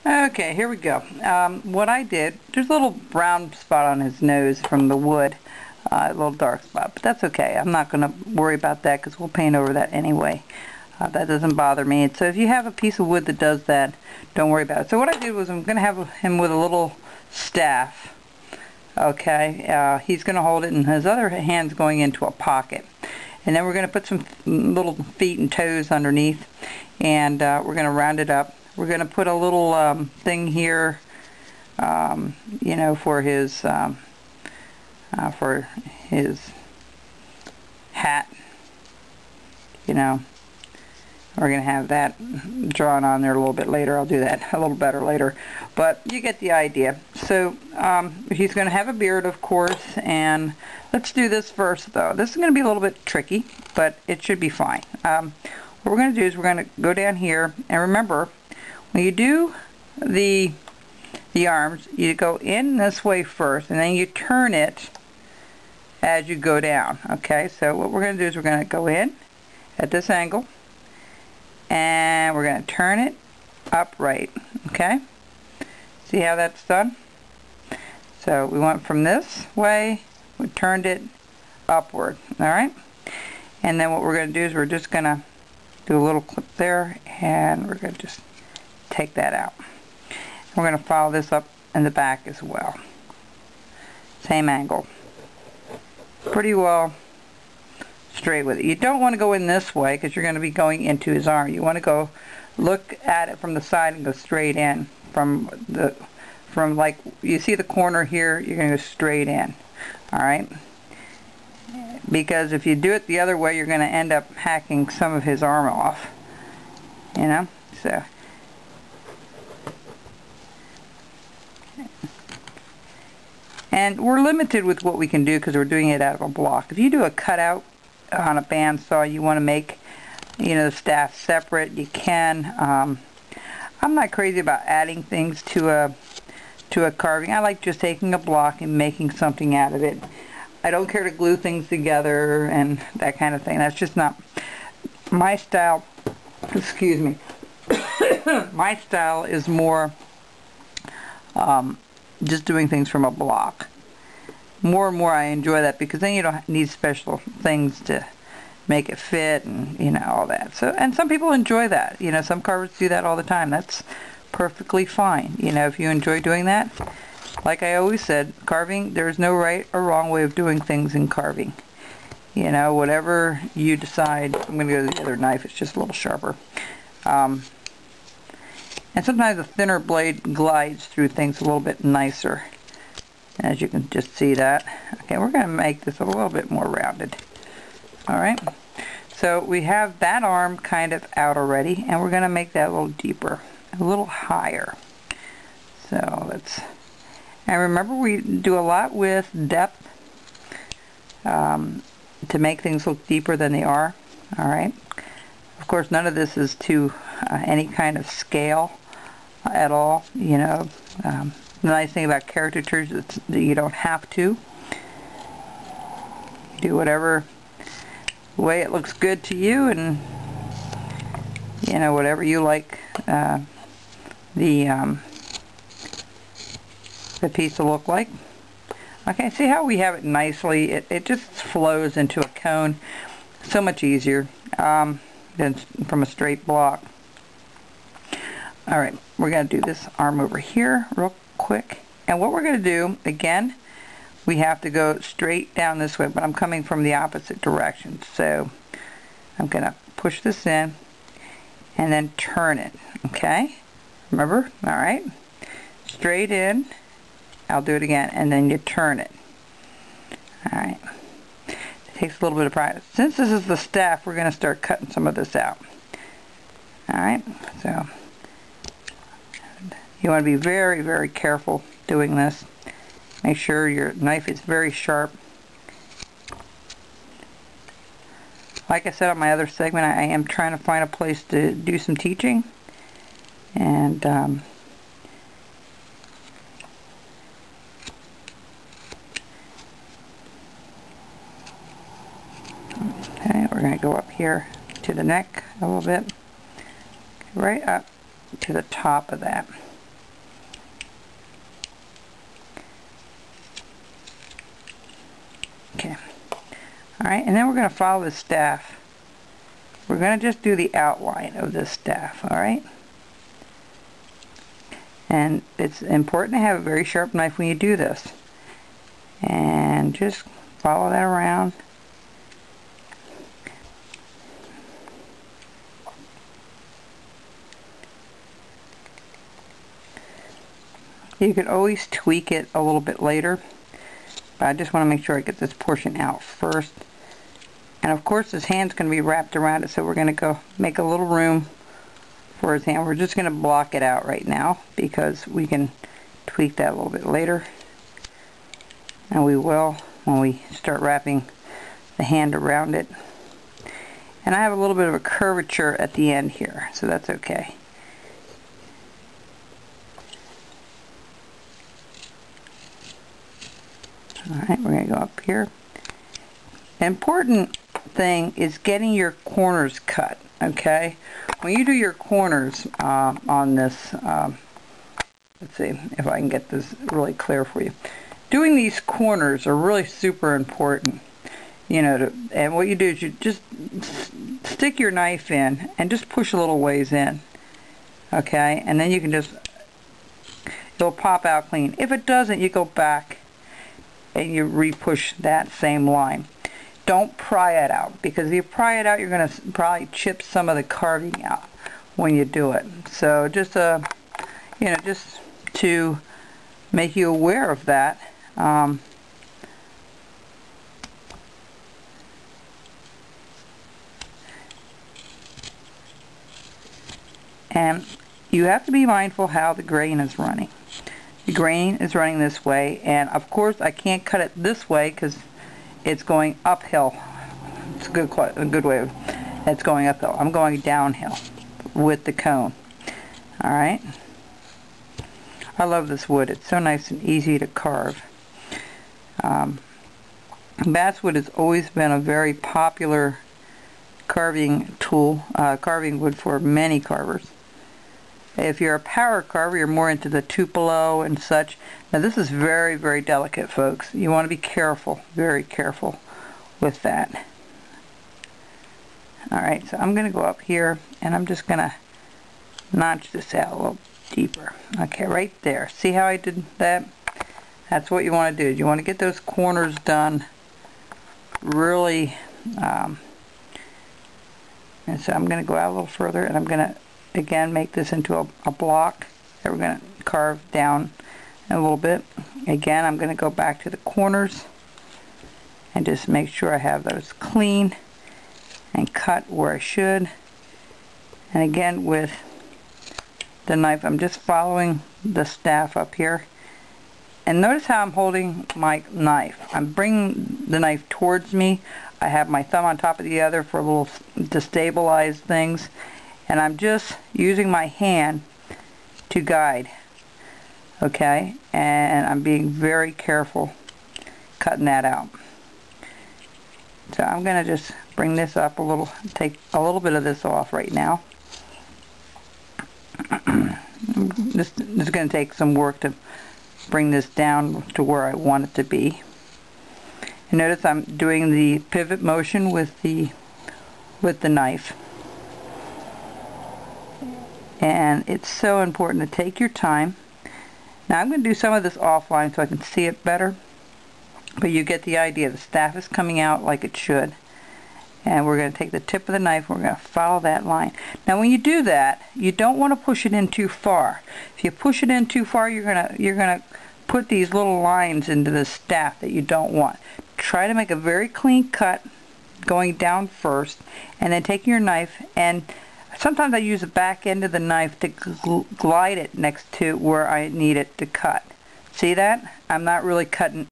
Okay, here we go. What I did, there's a little brown spot on his nose from the wood, a little dark spot, but that's okay. I'm not going to worry about that because we'll paint over that anyway. That doesn't bother me. So if you have a piece of wood that does that, don't worry about it. So what I did was I'm going to have him with a little staff. Okay, he's going to hold it and his other hand's going into a pocket. And then we're going to put some little feet and toes underneath, and we're going to round it up. We're going to put a little thing here, you know, for his hat. You know, we're going to have that drawn on there a little bit later. I'll do that a little better later, but you get the idea. So he's going to have a beard, of course, and let's do this first, though. This is going to be a little bit tricky, but it should be fine. What we're going to do is we're going to go down here, and remember, when you do the arms, you go in this way first, and then you turn it as you go down. Okay, so what we're going to do is we're going to go in at this angle, and we're going to turn it upright. Okay, see how that's done? So we went from this way, we turned it upward. All right, and then what we're going to do is we're just going to do a little clip there, and we're going to just take that out. We're going to follow this up in the back as well. Same angle. Pretty well straight with it. You don't want to go in this way because you're going to be going into his arm. You want to go look at it from the side and go straight in. From like, you see the corner here, you're going to go straight in. Alright? Because if you do it the other way, you're going to end up hacking some of his arm off. You know? So and we're limited with what we can do because we're doing it out of a block. If you do a cutout on a bandsaw, you want to make, you know, the staff separate, you can. I'm not crazy about adding things to a carving. I like just taking a block and making something out of it. I don't care to glue things together and that kind of thing. That's just not my style. Excuse me. My style is more just doing things from a block. More and more I enjoy that because then you don't need special things to make it fit and, you know, all that. So, and some people enjoy that. You know, some carvers do that all the time. That's perfectly fine. You know, if you enjoy doing that, like I always said, carving, there's no right or wrong way of doing things in carving. You know, whatever you decide. I'm going to go to the other knife. It's just a little sharper. And sometimes a thinner blade glides through things a little bit nicer. As you can just see that. Okay, we're going to make this a little bit more rounded. Alright, so we have that arm kind of out already, and we're going to make that a little deeper, a little higher. So let's, and remember we do a lot with depth to make things look deeper than they are. Alright, of course none of this is to any kind of scale at all, you know. The nice thing about caricatures is that you don't have to. You do whatever way it looks good to you, and you know, whatever you like the piece to look like. Okay, see how we have it nicely? It just flows into a cone so much easier than from a straight block. Alright, we're going to do this arm over here real quick. And what we're going to do, again, we have to go straight down this way, but I'm coming from the opposite direction. So I'm going to push this in and then turn it. Okay? Remember? Alright. Straight in. I'll do it again. And then you turn it. Alright. It takes a little bit of practice. Since this is the staff, we're going to start cutting some of this out. Alright. So you want to be very, very careful doing this. Make sure your knife is very sharp. Like I said on my other segment, I am trying to find a place to do some teaching. And okay, we're going to go up here to the neck a little bit. Right up to the top of that. Okay. Alright, and then we're going to follow the staff. We're going to just do the outline of this staff, alright? And it's important to have a very sharp knife when you do this. And just follow that around. You can always tweak it a little bit later, but I just want to make sure I get this portion out first. And of course his hand's going to be wrapped around it, so we're going to go make a little room for his hand. We're just going to block it out right now because we can tweak that a little bit later. And we will when we start wrapping the hand around it. And I have a little bit of a curvature at the end here, so that's okay. Alright, we're going to go up here. The important thing is getting your corners cut, okay? When you do your corners on this, let's see if I can get this really clear for you. Doing these corners are really super important, you know, and what you do is you just stick your knife in and just push a little ways in, okay? And then you can just, it'll pop out clean. If it doesn't, you go back and you re-push that same line. Don't pry it out, because if you pry it out, you're going to probably chip some of the carving out when you do it. So just you know, just to make you aware of that. And you have to be mindful how the grain is running. The grain is running this way, and of course I can't cut it this way because it's going uphill. It's a good way of it's going uphill. I'm going downhill with the cone. Alright. I love this wood. It's so nice and easy to carve. Basswood has always been a very popular carving tool, carving wood for many carvers. If you're a power carver, you're more into the Tupelo and such. Now this is very, very delicate, folks. You want to be careful, very careful with that. Alright, so I'm going to go up here and I'm just going to notch this out a little deeper. Okay, right there. See how I did that? That's what you want to do. You want to get those corners done really, and so I'm going to go out a little further and I'm going to again make this into a block that we're going to carve down a little bit. Again, I'm going to go back to the corners and just make sure I have those clean and cut where I should. And again, with the knife, I'm just following the staff up here. And notice how I'm holding my knife. I'm bringing the knife towards me. I have my thumb on top of the other for a little to stabilize things. And I'm just using my hand to guide. Okay? And I'm being very careful cutting that out. So I'm going to just bring this up a little, take a little bit of this off right now. This is going to take some work to bring this down to where I want it to be. And notice I'm doing the pivot motion with the knife. And it's so important to take your time. Now I'm going to do some of this offline so I can see it better, but you get the idea. The staff is coming out like it should, and we're going to take the tip of the knife and we're going to follow that line. Now when you do that, you don't want to push it in too far. If you push it in too far, you're going to put these little lines into the staff that you don't want. Try to make a very clean cut going down first, and then take your knife, and sometimes I use the back end of the knife to glide it next to where I need it to cut. See that? I'm not really cutting